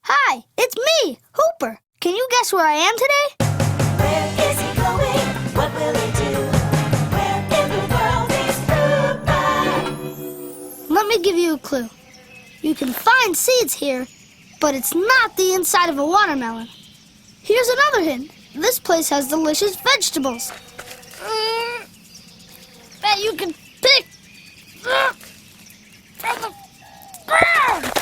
Hi, it's me, Hooper. Can you guess where I am today? Where is he going? What will he do? Where in the world is Hooper? Let me give you a clue. You can find seeds here, but it's not the inside of a watermelon. Here's another hint. This place has delicious vegetables that you can pick from the ground.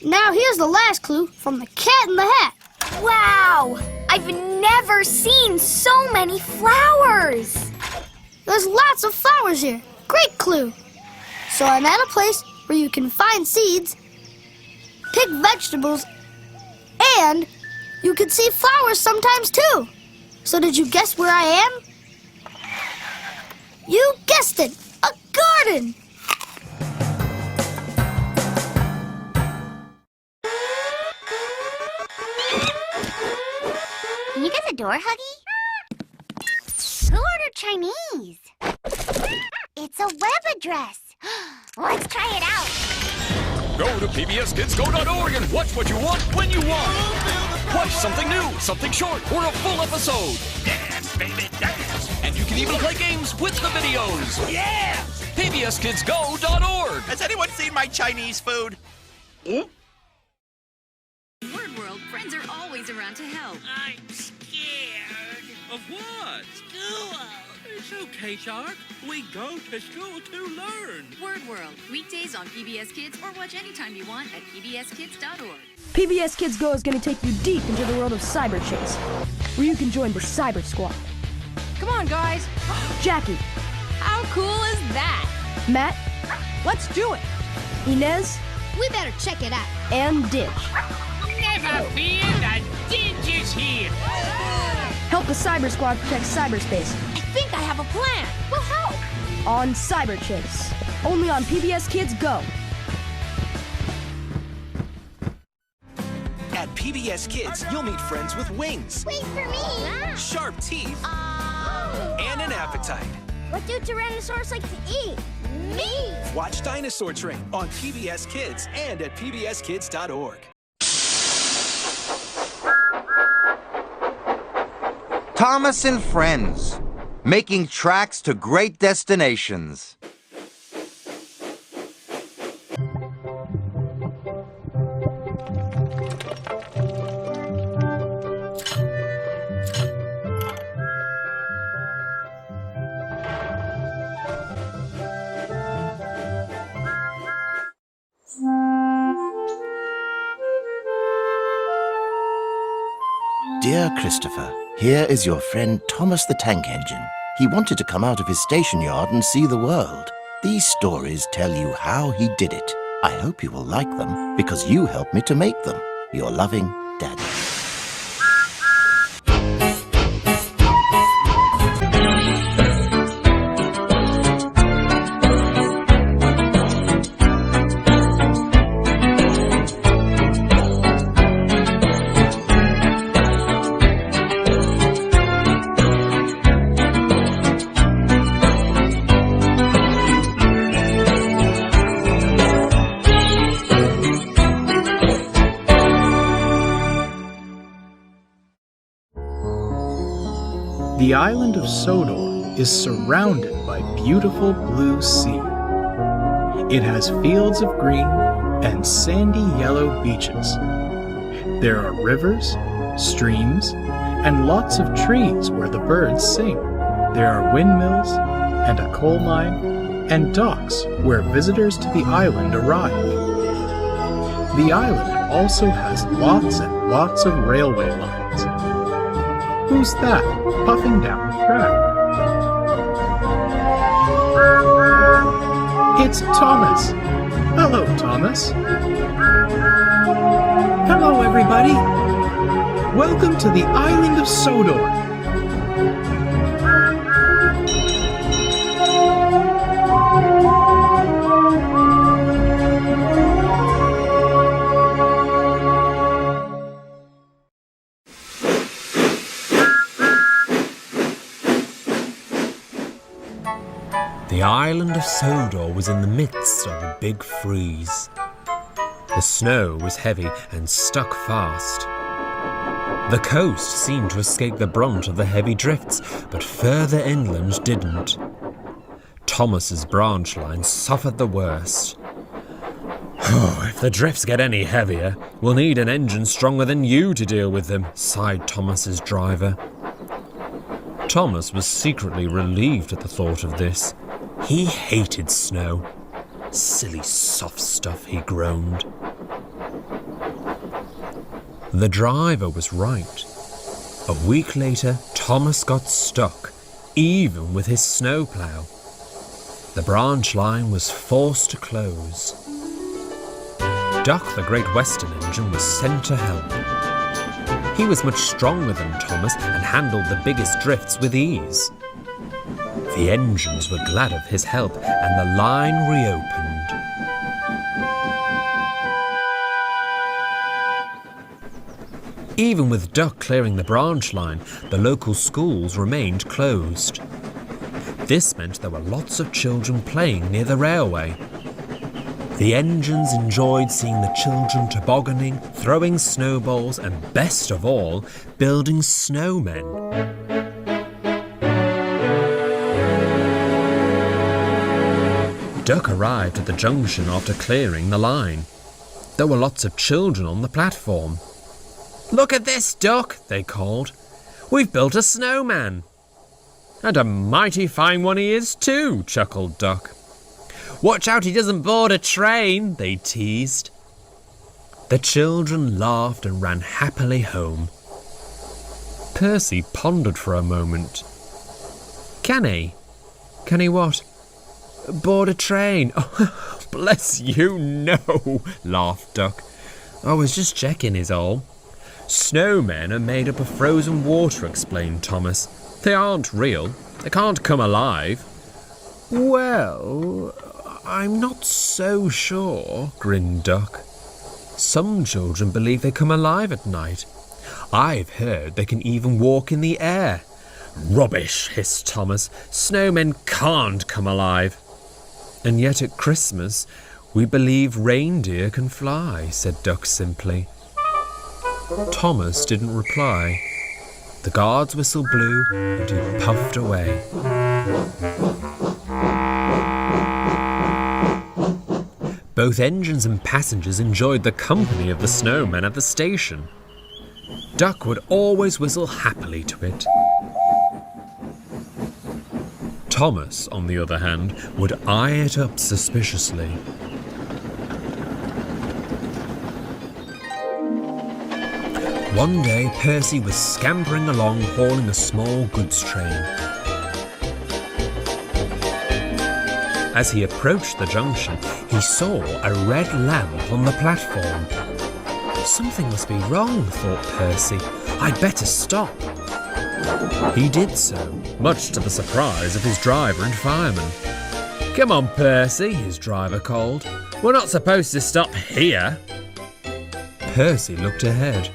Now here's the last clue from the Cat in the Hat. Wow! I've never seen so many flowers! There's lots of flowers here. Great clue. So I'm at a place where you can find seeds, pick vegetables, and you can see flowers sometimes too. So did you guess where I am? You guessed it, a garden. Can you get the door, Huggy? Who ordered Chinese? It's a web address. Let's try it out. Go to PBSKidsGo.org and watch what you want when you want. Watch something new, something short, or a full episode. Dance, baby, dance. And you can even play games with the videos. Yeah! PBSKidsGo.org. Has anyone seen my Chinese food? WordWorld, friends are always around to help. I'm scared. Of what? School. It's okay, Shark. We go to school to learn. WordWorld, weekdays on PBS Kids or watch anytime you want at pbskids.org. PBS Kids Go is going to take you deep into the world of Cyberchase, where you can join the Cyber Squad. Come on, guys. Jackie. How cool is that? Matt. Let's do it. Inez. We better check it out. And Ditch. Never fear, the Ditch is here. Help the Cyber Squad protect cyberspace. I think I have a plan. We'll help. On Cyberchase. Only on PBS Kids Go. At PBS Kids, you'll meet friends with wings. Wait for me. Sharp teeth. And an appetite. What do Tyrannosaurs like to eat? Me. Watch Dinosaur Train on PBS Kids and at pbskids.org. Thomas and Friends, making tracks to great destinations. Dear Christopher, here is your friend Thomas the Tank Engine. He wanted to come out of his station yard and see the world. These stories tell you how he did it. I hope you will like them because you helped me to make them. Your loving, Daddy. The island of Sodor is surrounded by beautiful blue sea. It has fields of green and sandy yellow beaches. There are rivers, streams, and lots of trees where the birds sing. There are windmills and a coal mine and docks where visitors to the island arrive. The island also has lots and lots of railway lines. Who's that puffing down the track? It's Thomas. Hello, Thomas. Hello, everybody. Welcome to the island of Sodor. island of Sodor was in the midst of a big freeze. The snow was heavy and stuck fast. The coast seemed to escape the brunt of the heavy drifts, but further inland didn't. Thomas's branch line suffered the worst. If the drifts get any heavier, we'll need an engine stronger than you to deal with them, sighed Thomas's driver. Thomas was secretly relieved at the thought of this. He hated snow. Silly soft stuff, he groaned. The driver was right. A week later, Thomas got stuck, even with his snowplow. The branch line was forced to close. Duck, the Great Western engine, was sent to help. He was much stronger than Thomas and handled the biggest drifts with ease. The engines were glad of his help and the line reopened. Even with Duck clearing the branch line, the local schools remained closed. This meant there were lots of children playing near the railway. The engines enjoyed seeing the children tobogganing, throwing snowballs, and best of all, building snowmen. Duck arrived at the junction after clearing the line. There were lots of children on the platform. "Look at this, Duck," they called. "We've built a snowman." "And a mighty fine one he is too," chuckled Duck. "Watch out he doesn't board a train," they teased. The children laughed and ran happily home. Percy pondered for a moment. Can he what? Board a train? Oh, bless you, no, laughed Duck. I was just checking is all. Snowmen are made up of frozen water, explained Thomas. They aren't real. They can't come alive. Well, I'm not so sure, grinned Duck. Some children believe they come alive at night. I've heard they can even walk in the air. Rubbish, hissed Thomas. Snowmen can't come alive. And yet at Christmas, we believe reindeer can fly, said Duck simply. Thomas didn't reply. The guard's whistle blew and he puffed away. Both engines and passengers enjoyed the company of the snowman at the station. Duck would always whistle happily to it. Thomas, on the other hand, would eye it up suspiciously. One day, Percy was scampering along hauling a small goods train. As he approached the junction, he saw a red lamp on the platform. Something must be wrong, thought Percy. I'd better stop. He did so, much to the surprise of his driver and fireman. Come on, Percy, his driver called. We're not supposed to stop here. Percy looked ahead.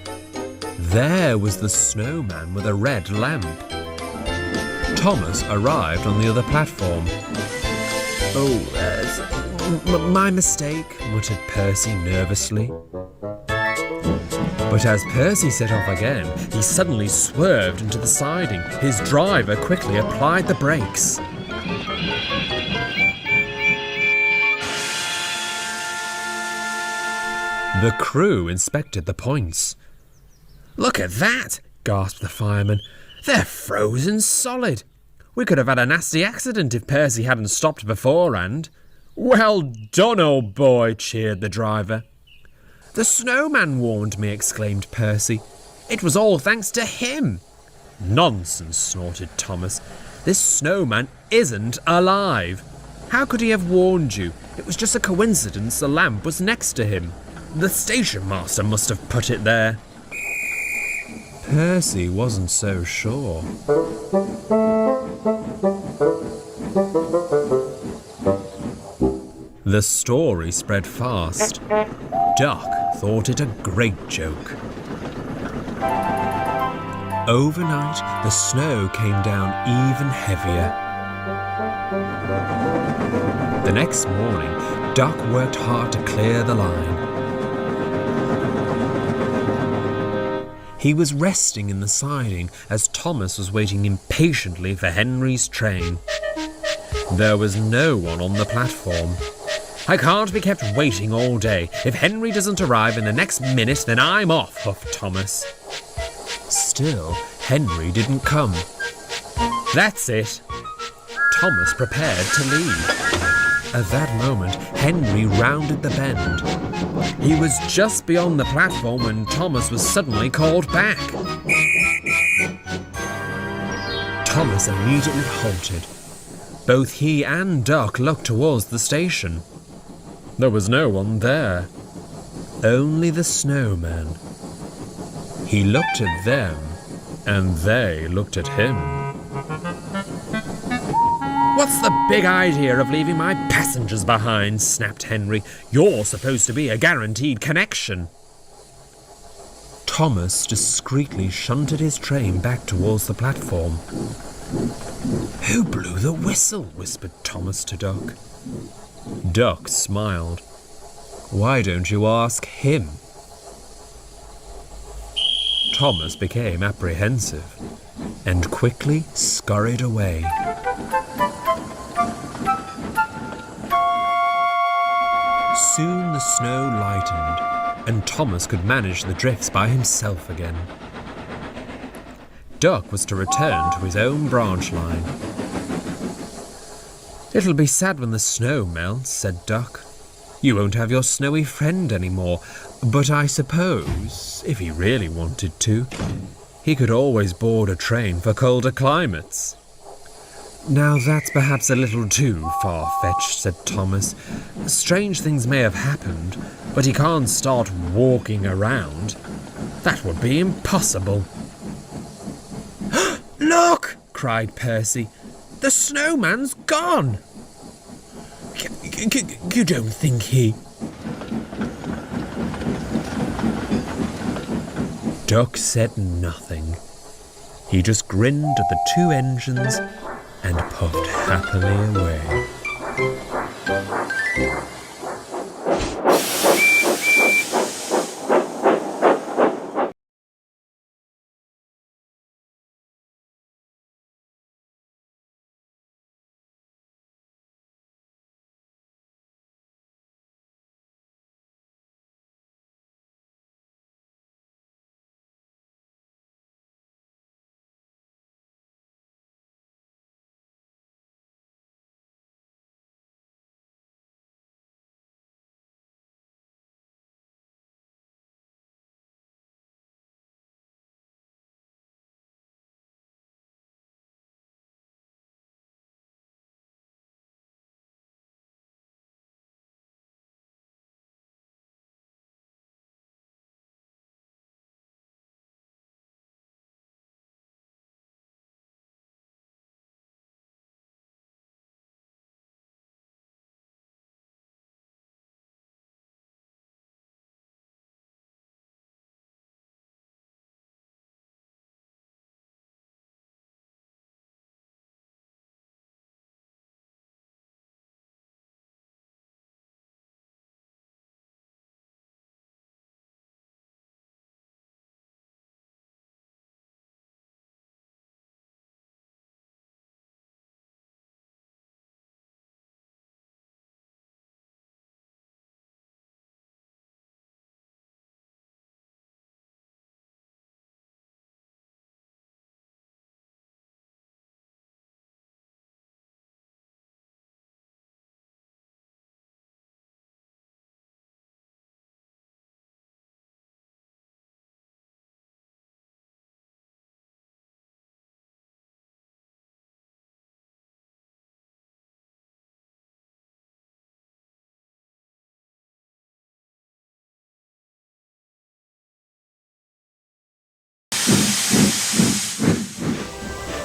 There was the snowman with a red lamp. Thomas arrived on the other platform. Oh, my mistake, muttered Percy nervously. But as Percy set off again, he suddenly swerved into the siding. His driver quickly applied the brakes. The crew inspected the points. Look at that, gasped the fireman. They're frozen solid. We could have had a nasty accident if Percy hadn't stopped beforehand. Well done, old boy, cheered the driver. The snowman warned me, exclaimed Percy. It was all thanks to him. Nonsense, snorted Thomas. This snowman isn't alive. How could he have warned you? It was just a coincidence the lamp was next to him. The station master must have put it there. Percy wasn't so sure. The story spread fast. Duck thought it a great joke. Overnight, the snow came down even heavier. The next morning, Duck worked hard to clear the line. He was resting in the siding as Thomas was waiting impatiently for Henry's train. There was no one on the platform. "I can't be kept waiting all day. If Henry doesn't arrive in the next minute, then I'm off," huffed Thomas. Still, Henry didn't come. That's it. Thomas prepared to leave. At that moment, Henry rounded the bend. He was just beyond the platform when Thomas was suddenly called back. Thomas immediately halted. Both he and Duck looked towards the station. There was no one there. Only the Snowman. He looked at them, and they looked at him. "What's the big idea of leaving my passengers behind?" snapped Henry. "You're supposed to be a guaranteed connection." Thomas discreetly shunted his train back towards the platform. "Who blew the whistle?" whispered Thomas to Duck. Duck smiled. "Why don't you ask him?" Thomas became apprehensive and quickly scurried away. Soon the snow lightened, and Thomas could manage the drifts by himself again. Duck was to return to his own branch line. "It'll be sad when the snow melts," said Duck. "You won't have your snowy friend anymore, but I suppose, if he really wanted to, he could always board a train for colder climates." "Now that's perhaps a little too far-fetched," said Thomas. "Strange things may have happened, but he can't start walking around. That would be impossible." "Look!" cried Percy. "The Snowman's gone!" You don't think he..." Duck said nothing. He just grinned at the two engines and puffed happily away.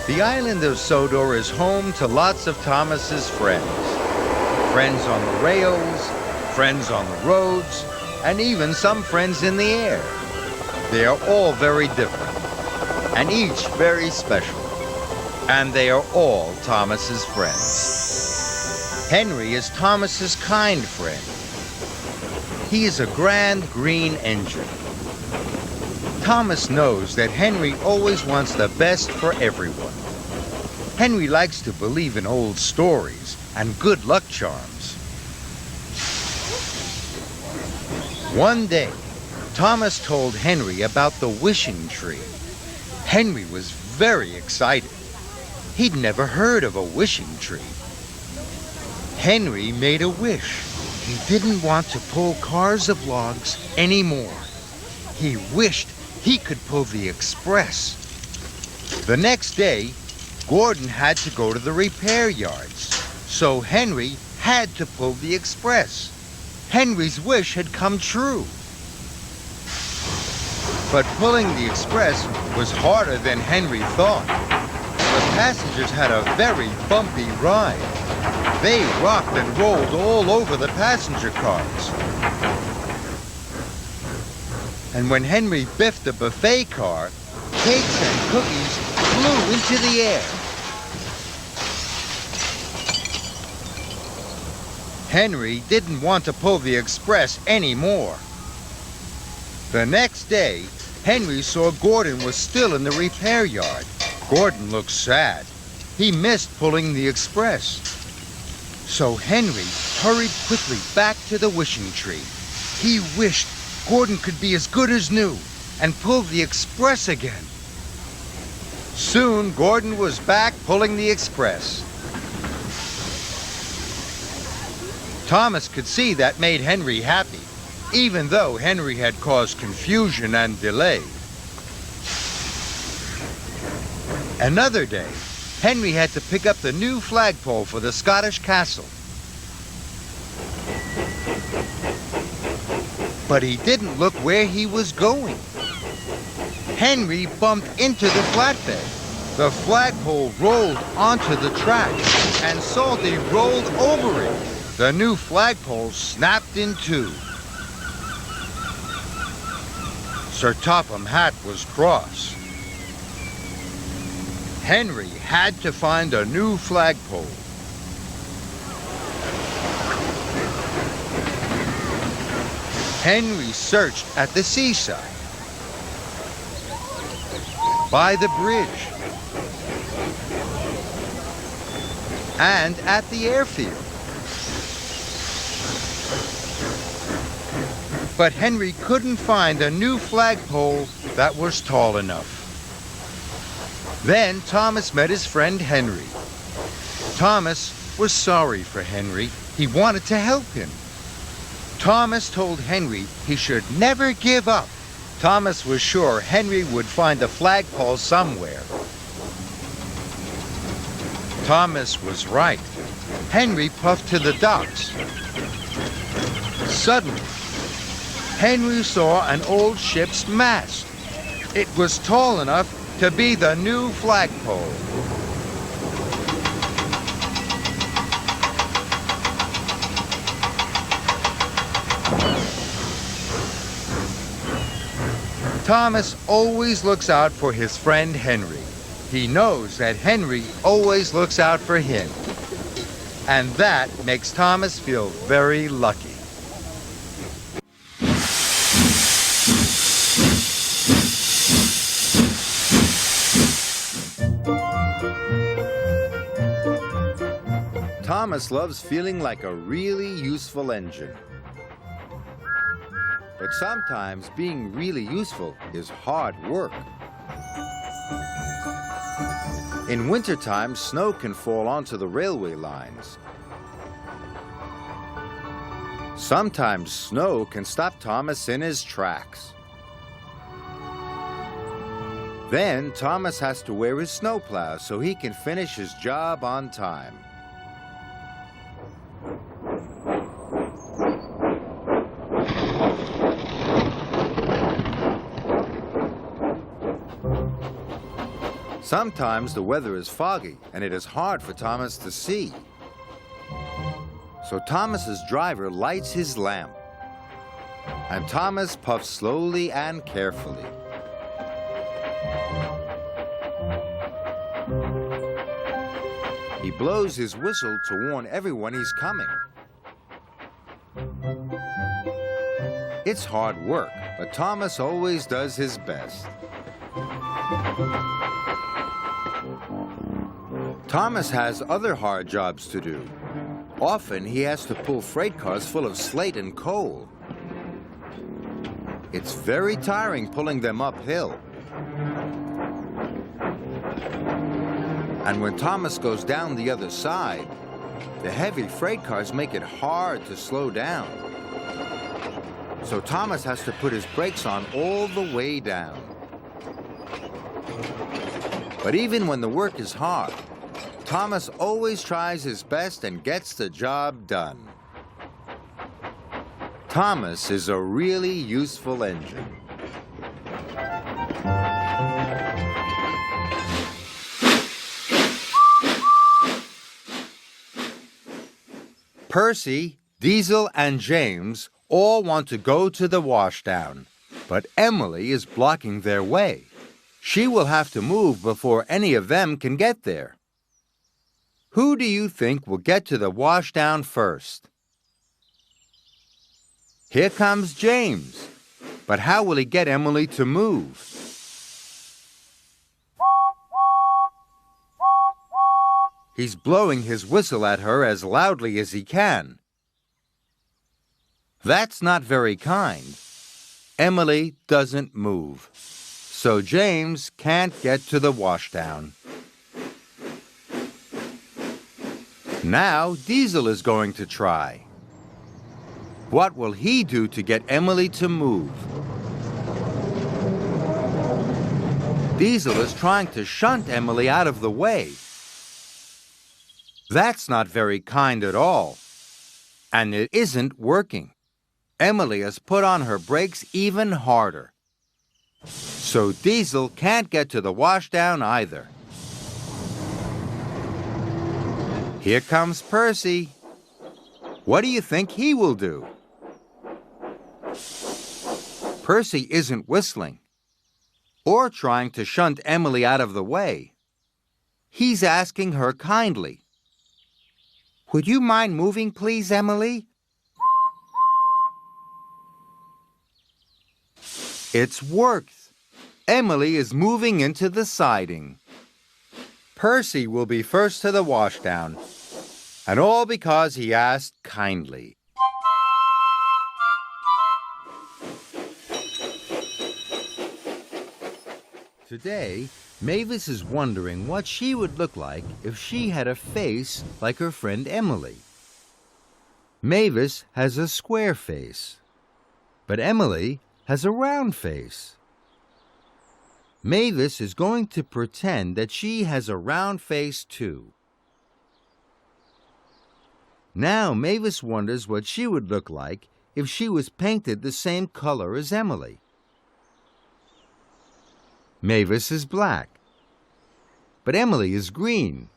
The island of Sodor is home to lots of Thomas's friends. Friends on the rails, friends on the roads, and even some friends in the air. They are all very different, and each very special. And they are all Thomas's friends. Henry is Thomas's kind friend. He is a grand green engine. Thomas knows that Henry always wants the best for everyone. Henry likes to believe in old stories and good luck charms. One day, Thomas told Henry about the wishing tree. Henry was very excited. He'd never heard of a wishing tree. Henry made a wish. He didn't want to pull cars of logs anymore. He wished he could pull the express. The next day, Gordon had to go to the repair yards, so Henry had to pull the express. Henry's wish had come true. But pulling the express was harder than Henry thought. The passengers had a very bumpy ride. They rocked and rolled all over the passenger cars. And when Henry biffed the buffet car, cakes and cookies flew into the air. Henry didn't want to pull the express anymore. The next day, Henry saw Gordon was still in the repair yard. Gordon looked sad. He missed pulling the express. So Henry hurried quickly back to the wishing tree. He wished Gordon could be as good as new and pull the express again. Soon, Gordon was back pulling the express. Thomas could see that made Henry happy, even though Henry had caused confusion and delay. Another day, Henry had to pick up the new flagpole for the Scottish castle. But he didn't look where he was going. Henry bumped into the flatbed. The flagpole rolled onto the track, and Salty rolled over it. The new flagpole snapped in two. Sir Topham Hatt was cross. Henry had to find a new flagpole. Henry searched at the seaside, by the bridge, and at the airfield. But Henry couldn't find a new flagpole that was tall enough. Then Thomas met his friend Henry. Thomas was sorry for Henry. He wanted to help him. Thomas told Henry he should never give up. Thomas was sure Henry would find a flagpole somewhere. Thomas was right. Henry puffed to the docks. Suddenly, Henry saw an old ship's mast. It was tall enough to be the new flagpole. Thomas always looks out for his friend Henry. He knows that Henry always looks out for him. And that makes Thomas feel very lucky. Thomas loves feeling like a really useful engine. But sometimes being really useful is hard work. In wintertime, snow can fall onto the railway lines. Sometimes snow can stop Thomas in his tracks. Then Thomas has to wear his snowplow so he can finish his job on time. Sometimes the weather is foggy and it is hard for Thomas to see. So Thomas's driver lights his lamp, and Thomas puffs slowly and carefully. He blows his whistle to warn everyone he's coming. It's hard work, but Thomas always does his best. Thomas has other hard jobs to do. Often he has to pull freight cars full of slate and coal. It's very tiring pulling them uphill. And when Thomas goes down the other side, the heavy freight cars make it hard to slow down. So Thomas has to put his brakes on all the way down. But even when the work is hard, Thomas always tries his best and gets the job done. Thomas is a really useful engine. Percy, Diesel, and James all want to go to the Washdown, but Emily is blocking their way. She will have to move before any of them can get there. Who do you think will get to the Washdown first? Here comes James, but how will he get Emily to move? He's blowing his whistle at her as loudly as he can. That's not very kind. Emily doesn't move, so James can't get to the Washdown. Now Diesel is going to try. What will he do to get Emily to move? Diesel is trying to shunt Emily out of the way. That's not very kind at all. And it isn't working. Emily has put on her brakes even harder. So Diesel can't get to the Washdown either. Here comes Percy. What do you think he will do? Percy isn't whistling or trying to shunt Emily out of the way. He's asking her kindly. Would you mind moving, please, Emily? It's worked. Emily is moving into the siding. Percy will be first to the Washdown, and all because he asked kindly. Today, Mavis is wondering what she would look like if she had a face like her friend Emily. Mavis has a square face, but Emily has a round face. Mavis is going to pretend that she has a round face too. Now Mavis wonders what she would look like if she was painted the same color as Emily. Mavis is black, but Emily is green.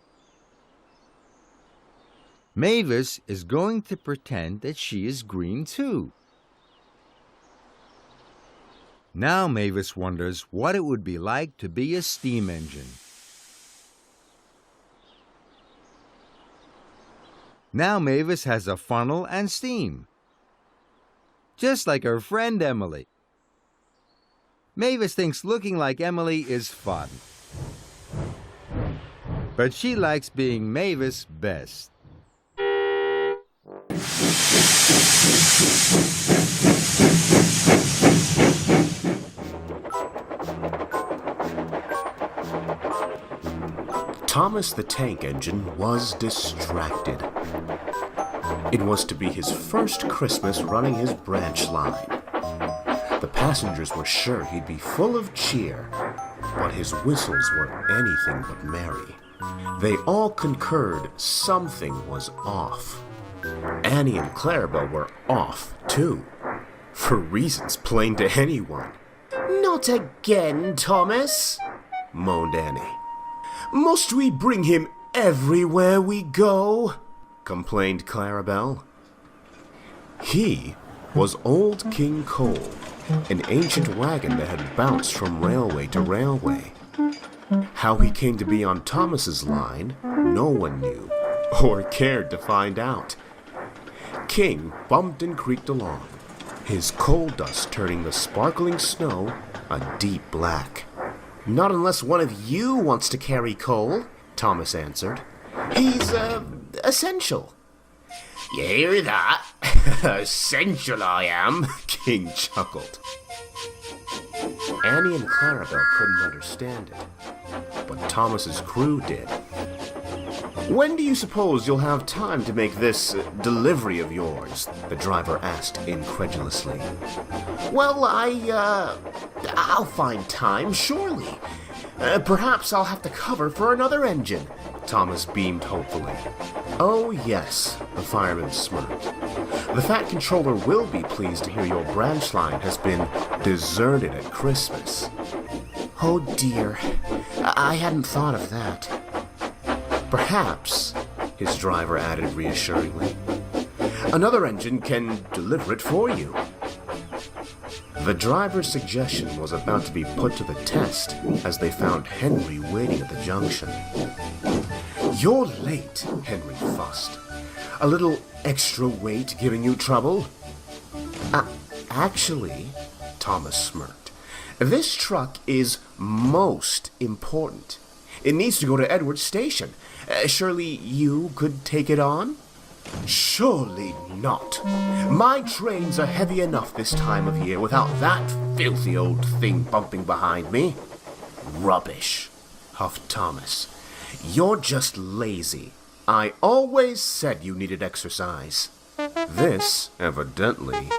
Mavis is going to pretend that she is green too. Now Mavis wonders what it would be like to be a steam engine. Now Mavis has a funnel and steam, just like her friend Emily. Mavis thinks looking like Emily is fun, but she likes being Mavis best. Thomas the Tank Engine was distracted. It was to be his first Christmas running his branch line. The passengers were sure he'd be full of cheer, but his whistles were anything but merry. They all concurred something was off. Annie and Clarabelle were off, too, for reasons plain to anyone. "Not again, Thomas," moaned Annie. "Must we bring him everywhere we go?" complained Clarabelle. He was Old King Cole, an ancient wagon that had bounced from railway to railway. How he came to be on Thomas's line, no one knew, or cared to find out. King bumped and creaked along, his coal dust turning the sparkling snow a deep black. "Not unless one of you wants to carry coal," Thomas answered. "He's, essential." "You hear that? Essential I am," King chuckled. Annie and Clarabelle couldn't understand it, but Thomas's crew did. "When do you suppose you'll have time to make this delivery of yours?" the driver asked incredulously. "Well, I'll find time, surely. Perhaps I'll have to cover for another engine," Thomas beamed hopefully. "Oh, yes," the fireman smirked. "The Fat Controller will be pleased to hear your branch line has been deserted at Christmas." "Oh, dear. I hadn't thought of that." "Perhaps," his driver added reassuringly, "another engine can deliver it for you." The driver's suggestion was about to be put to the test as they found Henry waiting at the junction. "You're late," Henry fussed. "A little extra weight giving you trouble?" Actually," Thomas smirked, "this truck is most important. It needs to go to Edward's station. Surely you could take it on?" "Surely not. My trains are heavy enough this time of year without that filthy old thing bumping behind me." "Rubbish," huffed Thomas. "You're just lazy. I always said you needed exercise." This, evidently,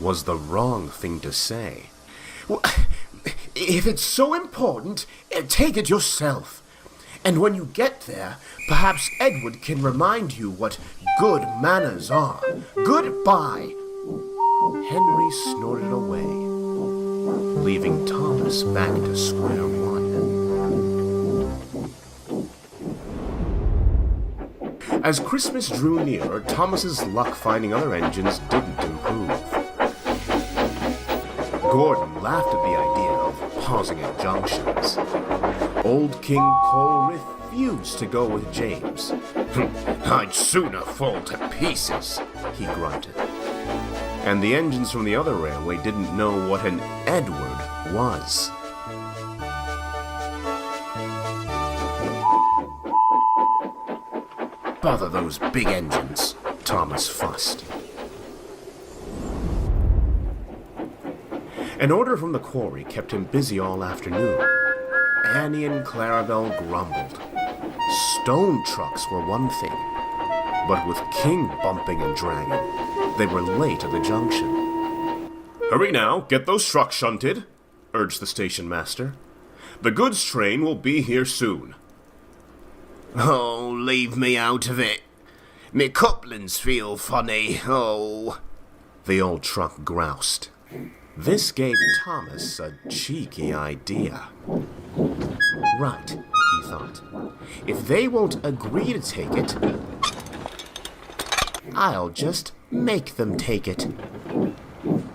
was the wrong thing to say. "Well, if it's so important, take it yourself. And when you get there, perhaps Edward can remind you what good manners are. Goodbye." Henry snorted away, leaving Thomas back to square one. As Christmas drew nearer, Thomas's luck finding other engines didn't improve. Gordon laughed at the idea of pausing at junctions. Old King Cole refused to go with James. "I'd sooner fall to pieces," he grunted. And the engines from the other railway didn't know what an Edward was. "Bother those big engines," Thomas fussed. An order from the quarry kept him busy all afternoon. Annie and Clarabelle grumbled. Stone trucks were one thing, but with King bumping and dragging, they were late at the junction. "Hurry now, get those trucks shunted," urged the station master. "The goods train will be here soon." "Oh, leave me out of it. Me couplings feel funny, oh," the old truck groused. This gave Thomas a cheeky idea. Right, he thought. If they won't agree to take it, I'll just make them take it.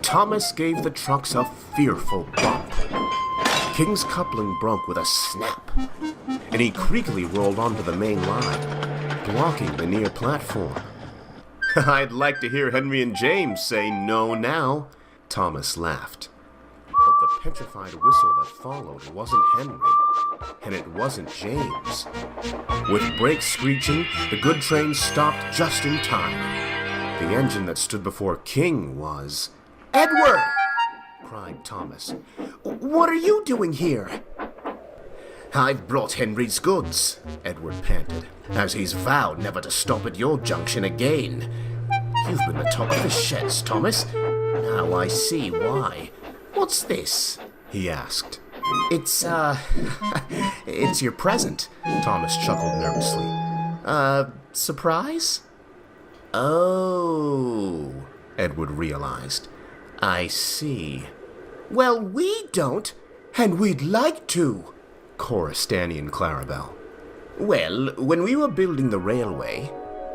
Thomas gave the trucks a fearful bump. King's coupling broke with a snap, and he creakily rolled onto the main line, blocking the near platform. "I'd like to hear Henry and James say no now," Thomas laughed. But the petrified whistle that followed wasn't Henry, and it wasn't James. With brakes screeching, the good train stopped just in time. The engine that stood before King was... "Edward!" cried Thomas. "What are you doing here?" "I've brought Henry's goods," Edward panted, "as he's vowed never to stop at your junction again. You've been the top of the sheds, Thomas. Now I see why. What's this?" he asked. It's your present," Thomas chuckled nervously. Surprise?" "Oh," Edward realized. "I see." "Well, we don't, and we'd like to," chorused Annie and Clarabelle. "Well, when we were building the railway,"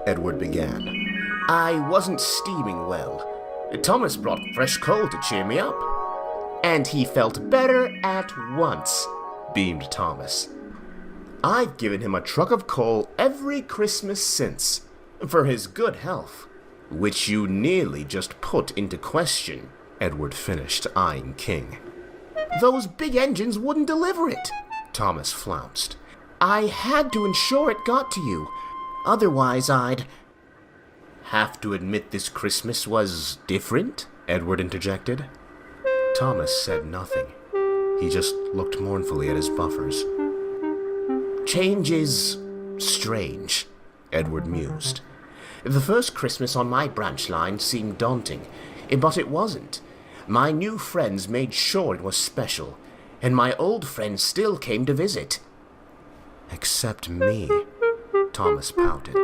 Edward began, "I wasn't steaming well. Thomas brought fresh coal to cheer me up. And he felt better at once," beamed Thomas. I've given him a truck of coal every Christmas since, for his good health, which you nearly just put into question, Edward finished, eyeing King. Those big engines wouldn't deliver it, Thomas flounced. I had to ensure it got to you. Otherwise, I'd... Have to admit this Christmas was different? Edward interjected. Thomas said nothing. He just looked mournfully at his buffers. Change is strange, Edward mused. The first Christmas on my branch line seemed daunting, but it wasn't. My new friends made sure it was special, and my old friends still came to visit. Except me, Thomas pouted.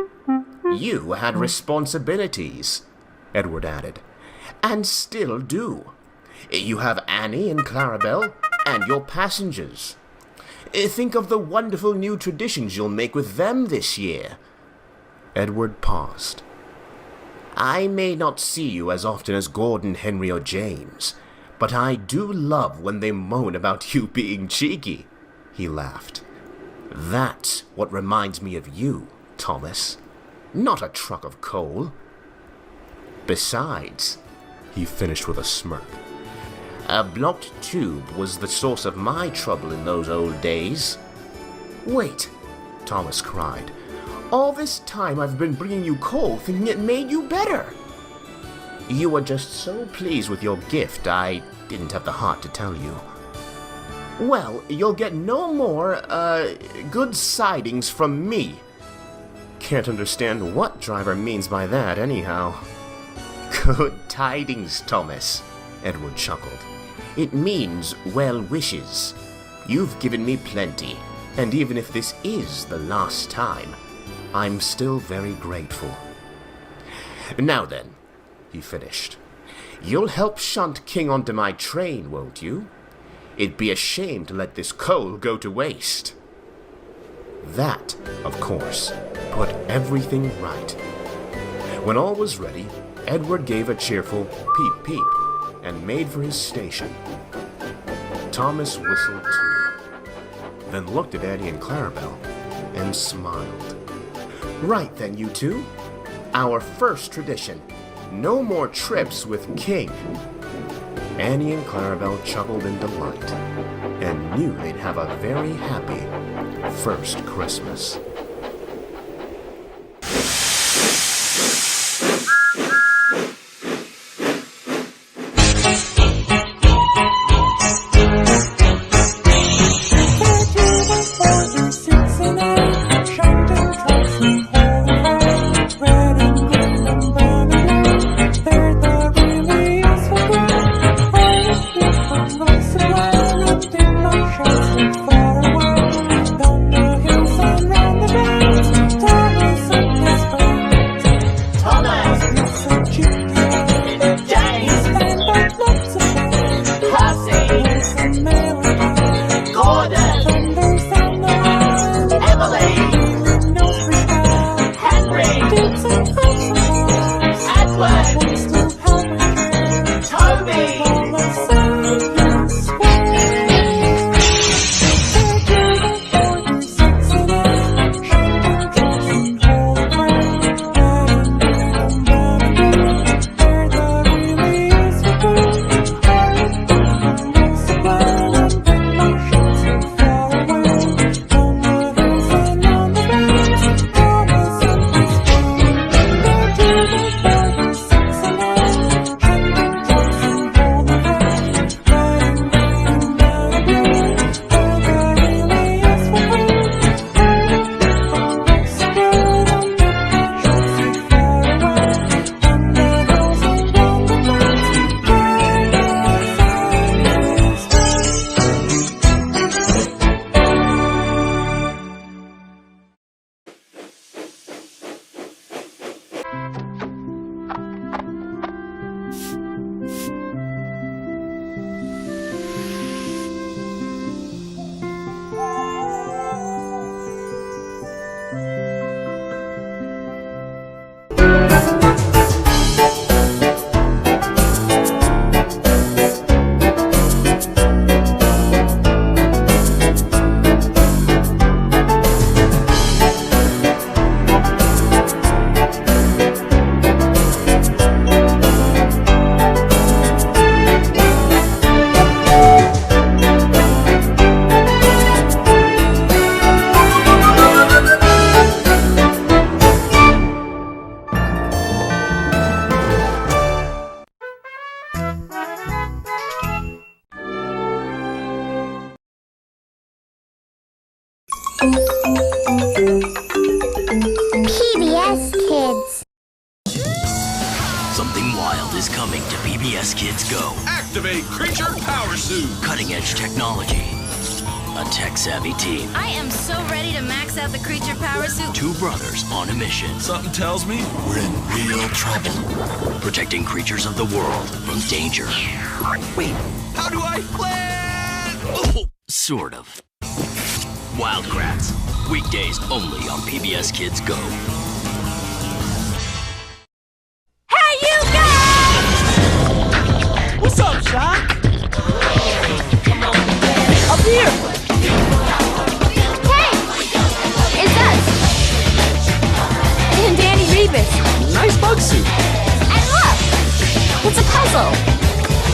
You had responsibilities, Edward added, and still do. You have Annie and Clarabelle, and your passengers. Think of the wonderful new traditions you'll make with them this year. Edward paused. I may not see you as often as Gordon, Henry, or James, but I do love when they moan about you being cheeky, he laughed. That's what reminds me of you, Thomas. Not a truck of coal. Besides, he finished with a smirk, a blocked tube was the source of my trouble in those old days. Wait, Thomas cried. All this time I've been bringing you coal thinking it made you better. You were just so pleased with your gift I didn't have the heart to tell you. Well, you'll get no more, good sidings from me. Can't understand what driver means by that, anyhow. Good tidings, Thomas, Edward chuckled. It means well wishes. You've given me plenty, and even if this is the last time, I'm still very grateful. Now then, he finished, you'll help shunt King onto my train, won't you? It'd be a shame to let this coal go to waste. That, of course, put everything right. When all was ready, Edward gave a cheerful peep peep and made for his station. Thomas whistled too, then looked at Annie and Clarabelle and smiled. Right then, you two. Our first tradition. No more trips with King. Annie and Clarabelle chuckled in delight and knew they'd have a very happy first Christmas. Down the hills and round the PBS Kids. Something wild is coming to PBS Kids Go. Activate Creature Power Suit. Cutting-edge technology. A tech-savvy team. I am so ready to max out the creature power suit. Two brothers on a mission. Something tells me we're in real trouble. Protecting creatures of the world from danger. Wait, how do I land? Oh, sort of. Wild Kratts. Weekdays only on PBS Kids Go. Hey, you guys! What's up, Shock? Up here! Hey! It's us! And Danny Mavis. Nice bug suit. And look! It's a puzzle.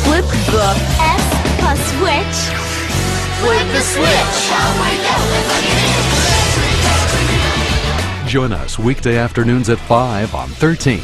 Flip the S plus switch. Flip the switch! Join us weekday afternoons at 5 on 13.